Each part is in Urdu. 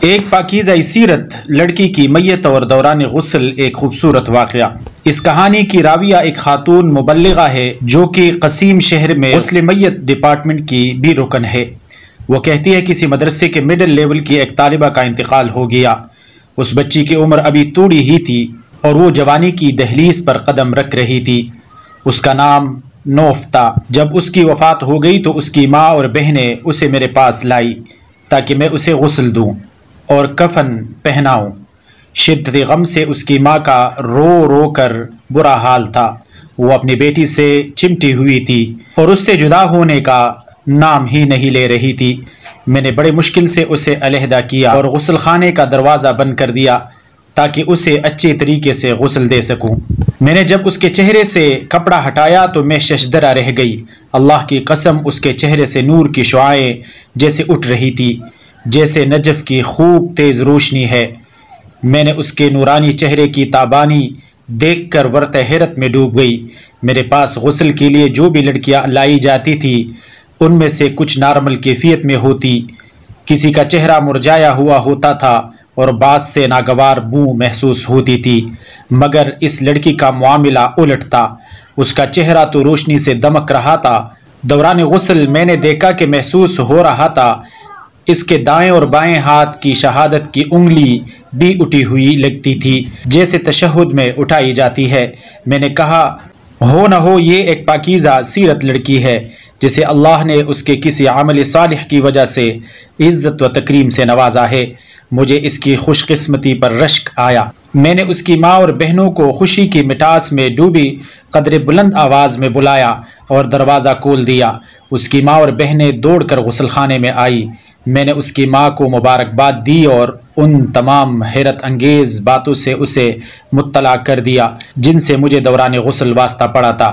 ایک پاکیزہ سیرت لڑکی کی میت اور دوران غسل ایک خوبصورت واقعہ۔ اس کہانی کی راویہ ایک خاتون مبلغہ ہے جو کہ قصیم شہر میں غسل میت ڈپارٹمنٹ کی بھی رکن ہے۔ وہ کہتی ہے کسی مدرسے کے مڈل لیول کی ایک طالبہ کا انتقال ہو گیا۔ اس بچی کی عمر ابھی توڑی ہی تھی اور وہ جوانی کی دہلیز پر قدم رکھ رہی تھی۔ اس کا نام نوف تھا۔ جب اس کی وفات ہو گئی تو اس کی ماں اور بہنیں اسے میرے پاس لائی تاکہ میں اسے غسل دوں اور کفن پہناؤں۔ شدت غم سے اس کی ماں کا رو رو کر برا حال تھا۔ وہ اپنی بیٹی سے چمٹی ہوئی تھی اور اس سے جدا ہونے کا نام ہی نہیں لے رہی تھی۔ میں نے بڑے مشکل سے اسے علیحدہ کیا اور غسل خانے کا دروازہ بند کر دیا تاکہ اسے اچھے طریقے سے غسل دے سکوں۔ میں نے جب اس کے چہرے سے کپڑا ہٹایا تو میں ششدرہ رہ گئی۔ اللہ کی قسم اس کے چہرے سے نور کی شعاعیں جیسے اٹھ رہی تھی، جیسے نجف کی خوب تیز روشنی ہے۔ میں نے اس کے نورانی چہرے کی تابانی دیکھ کر ورطہ حیرت میں ڈوب گئی۔ میرے پاس غسل کے لیے جو بھی لڑکیاں لائی جاتی تھی ان میں سے کچھ نارمل کیفیت میں ہوتی، کسی کا چہرہ مرجھایا ہوا ہوتا تھا اور بعض سے ناگوار بو محسوس ہوتی تھی، مگر اس لڑکی کا معاملہ الٹ تھا۔ اس کا چہرہ تو روشنی سے دمک رہا تھا۔ دوران غسل میں نے دیکھا کہ محسوس ہو رہا تھا اس کے دائیں اور بائیں ہاتھ کی شہادت کی انگلی بھی اٹھی ہوئی لگتی تھی، جیسے تشہد میں اٹھائی جاتی ہے۔ میں نے کہا ہو نہ ہو یہ ایک پاکیزہ سیرت لڑکی ہے جسے اللہ نے اس کے کسی عمل صالح کی وجہ سے عزت و تکریم سے نوازا ہے۔ مجھے اس کی خوش قسمتی پر رشک آیا۔ میں نے اس کی ماں اور بہنوں کو خوشی کی مٹاس میں ڈوبی قدر بلند آواز میں بلایا اور دروازہ کھول دیا۔ اس کی ماں اور بہنیں دوڑ کر غسل خانے میں آئی۔ میں نے اس کی ماں کو مبارکباد دی اور ان تمام حیرت انگیز باتوں سے اسے مطلع کر دیا جن سے مجھے دوران غسل واسطہ پڑا تھا۔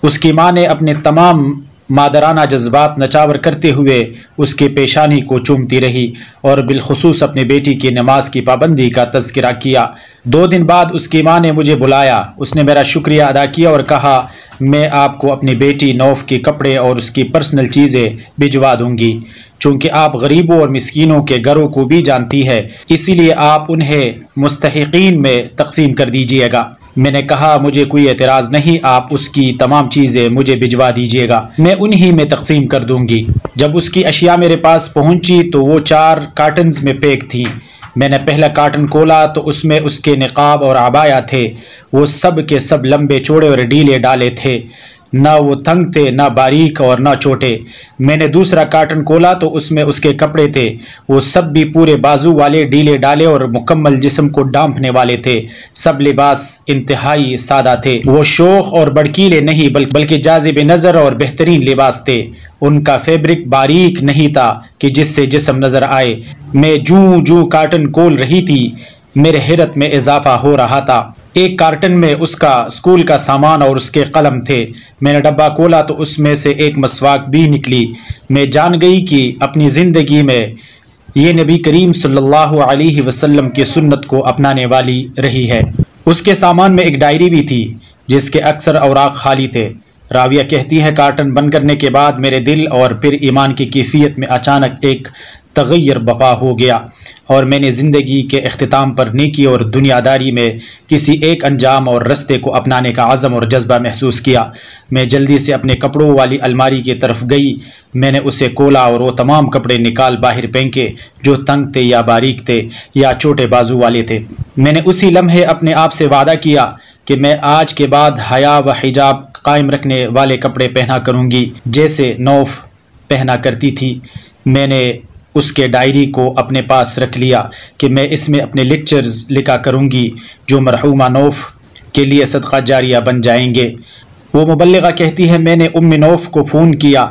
اس کی ماں نے اپنے تمام مادرانہ جذبات نچاور کرتے ہوئے اس کی پیشانی کو چومتی رہی اور بالخصوص اپنے بیٹی کی نماز کی پابندی کا تذکرہ کیا۔ 2 دن بعد اس کی ماں نے مجھے بلایا۔ اس نے میرا شکریہ ادا کیا اور کہا میں آپ کو اپنی بیٹی نوف کے کپڑے اور اس کی پرسنل چیزیں بھجوا دوں گی، چونکہ آپ غریبوں اور مسکینوں کے گھروں کو بھی جانتی ہے، اسی لیے آپ انہیں مستحقین میں تقسیم کر دیجیے گا۔ میں نے کہا مجھے کوئی اعتراض نہیں، آپ اس کی تمام چیزیں مجھے بھجوا دیجیے گا، میں انہی میں تقسیم کر دوں گی۔ جب اس کی اشیاء میرے پاس پہنچی تو وہ 4 کارٹنز میں پیک تھیں۔ میں نے پہلا کارٹن کھولا تو اس میں اس کے نقاب اور عبایا تھے۔ وہ سب کے سب لمبے چوڑے اور ڈھیلے ڈالے تھے، نہ وہ تنگ تھے نہ باریک اور نہ چھوٹے۔ میں نے دوسرا کارٹن کھولا تو اس میں اس کے کپڑے تھے۔ وہ سب بھی پورے بازو والے ڈھیلے ڈالے اور مکمل جسم کو ڈھانپنے والے تھے۔ سب لباس انتہائی سادہ تھے۔ وہ شوخ اور بڑکیلے نہیں بلکہ جاذب نظر اور بہترین لباس تھے۔ ان کا فیبرک باریک نہیں تھا کہ جس سے جسم نظر آئے۔ میں جوں کارٹن کھول رہی تھی میرے حیرت میں اضافہ ہو رہا تھا۔ ایک کارٹن میں اس کا اسکول کا سامان اور اس کے قلم تھے۔ میں نے ڈبہ کھولا تو اس میں سے ایک مسواک بھی نکلی۔ میں جان گئی کہ اپنی زندگی میں یہ نبی کریم صلی اللہ علیہ وسلم کی سنت کو اپنانے والی رہی ہے۔ اس کے سامان میں ایک ڈائری بھی تھی جس کے اکثر اوراق خالی تھے۔ راویہ کہتی ہے کارٹن بند کرنے کے بعد میرے دل اور پھر ایمان کی کیفیت میں اچانک ایک تغیر بپا ہو گیا اور میں نے زندگی کے اختتام پر نیکی اور دنیا داری میں کسی ایک انجام اور رستے کو اپنانے کا عزم اور جذبہ محسوس کیا۔ میں جلدی سے اپنے کپڑوں والی الماری کی طرف گئی۔ میں نے اسے کھولا اور وہ تمام کپڑے نکال باہر پھینکے جو تنگ تھے یا باریک تھے یا چھوٹے بازو والے تھے۔ میں نے اسی لمحے اپنے آپ سے وعدہ کیا کہ میں آج کے بعد حیا و حجاب قائم رکھنے والے کپڑے پہنا کروں گی جیسے نوف پہنا کرتی تھی۔ میں نے اس کے ڈائری کو اپنے پاس رکھ لیا کہ میں اس میں اپنے لیکچرز لکھا کروں گی جو مرحومہ نوف کے لیے صدقہ جاریہ بن جائیں گے۔ وہ مبلغہ کہتی ہے میں نے نوف کو فون کیا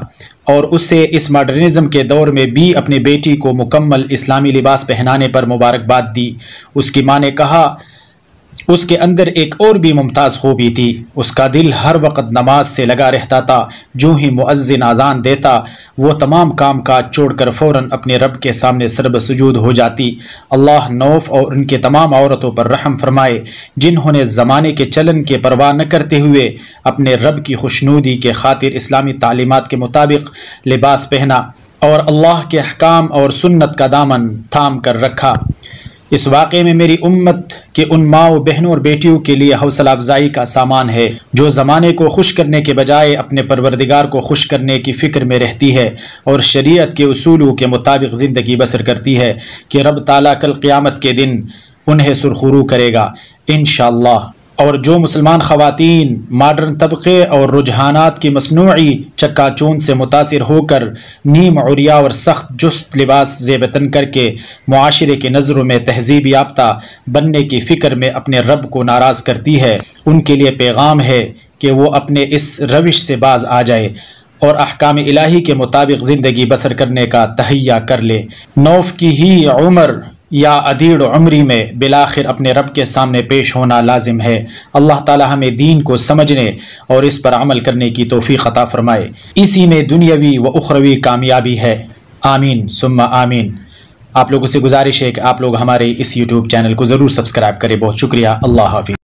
اور اسے اس ماڈرنزم کے دور میں بھی اپنی بیٹی کو مکمل اسلامی لباس پہنانے پر مبارکباد دی۔ اس کی ماں نے کہا اس کے اندر ایک اور بھی ممتاز خوبی تھی، اس کا دل ہر وقت نماز سے لگا رہتا تھا۔ جو ہی مؤذن اذان دیتا وہ تمام کام کاج چھوڑ کر فوراً اپنے رب کے سامنے سرب سجود ہو جاتی۔ اللہ نوف اور ان کے تمام عورتوں پر رحم فرمائے جنہوں نے زمانے کے چلن کے پرواہ نہ کرتے ہوئے اپنے رب کی خوشنودی کے خاطر اسلامی تعلیمات کے مطابق لباس پہنا اور اللہ کے احکام اور سنت کا دامن تھام کر رکھا۔ اس واقعے میں میری امت کے ان ماؤں بہنوں اور بیٹیوں کے لیے حوصلہ افزائی کا سامان ہے جو زمانے کو خوش کرنے کے بجائے اپنے پروردگار کو خوش کرنے کی فکر میں رہتی ہے اور شریعت کے اصولوں کے مطابق زندگی بسر کرتی ہے کہ رب تعالیٰ کل قیامت کے دن انہیں سرخرو کرے گا انشاءاللہ۔ اور جو مسلمان خواتین ماڈرن طبقے اور رجحانات کی مصنوعی چکا چوند سے متاثر ہو کر نیم عریا اور سخت جست لباس زیبتن کر کے معاشرے کی نظروں میں تہذیب یافتہ بننے کی فکر میں اپنے رب کو ناراض کرتی ہے، ان کے لیے پیغام ہے کہ وہ اپنے اس روش سے باز آ جائے اور احکام الہی کے مطابق زندگی بسر کرنے کا تہیہ کر لے۔ نوف کی ہی عمر یا ادیڑ عمری میں بالآخر اپنے رب کے سامنے پیش ہونا لازم ہے۔ اللہ تعالی ہمیں دین کو سمجھنے اور اس پر عمل کرنے کی توفیق عطا فرمائے، اسی میں دنیاوی و اخروی کامیابی ہے، آمین ثم آمین۔ آپ لوگوں سے گزارش ہے کہ آپ لوگ ہمارے اس یوٹیوب چینل کو ضرور سبسکرائب کریں۔ بہت شکریہ، اللہ حافظ۔